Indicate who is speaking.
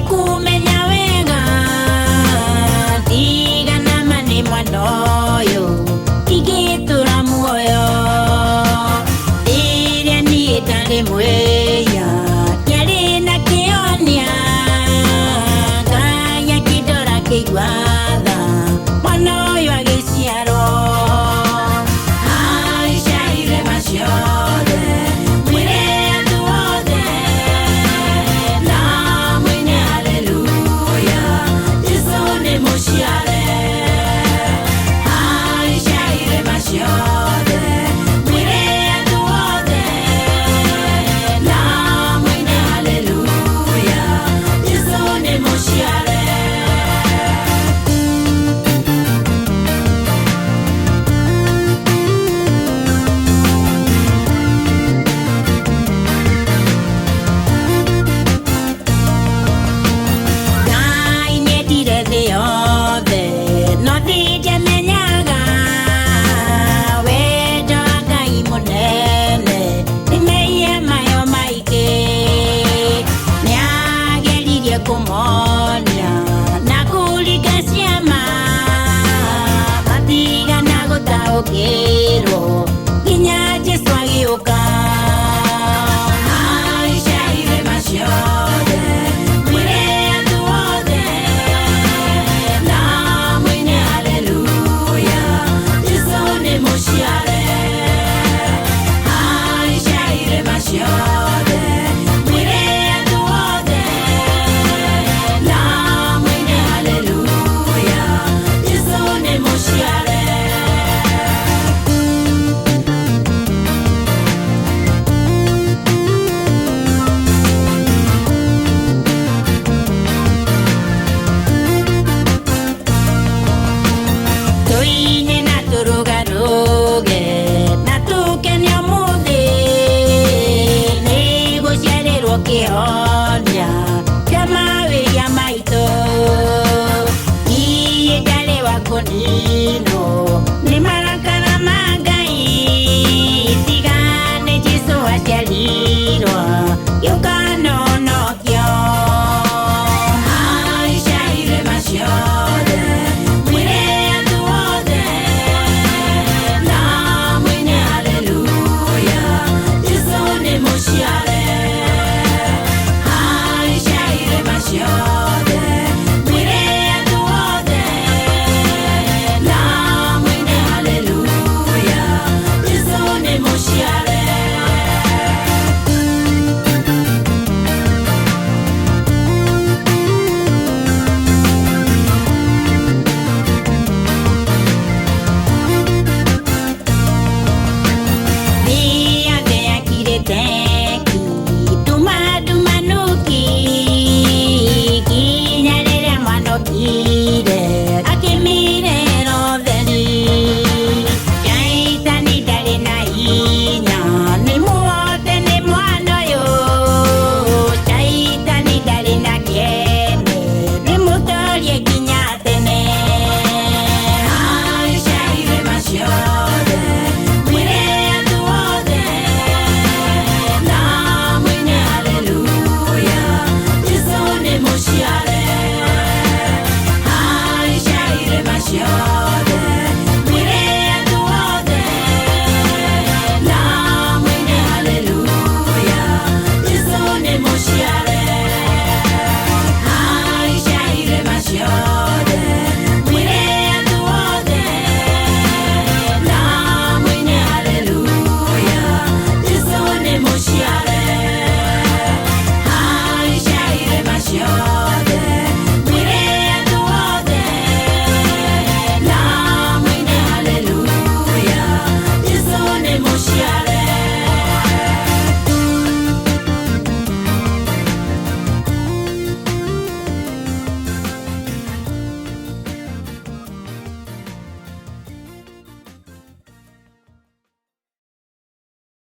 Speaker 1: kumenya wega tigana mani mwanoyo igitura muoyo iria ni tari mweya yari na kionia kaya kidora kigwatha mwanoyo agiciarwo aishaire maciothe mwire andu othe na mwine haleluya Jesu ni muciare aishaire maciothe mwire andu othe na mwine haleluya Jesu ni muciare quiero guiña Jesu agioka aishaire maciothe mwire andu othe na mwine haleluya Jesu ni muciare aishaire maciothe mwire andu othe na mwine haleluya Jesu ni muciare Kionia kama ya maito iye dale wako nino ni marakana magai tigane Jesu aciarirwa yukano no kio aishaire maciothe mwire andu othe na mwine haleluya Jesu ni muciare emotion.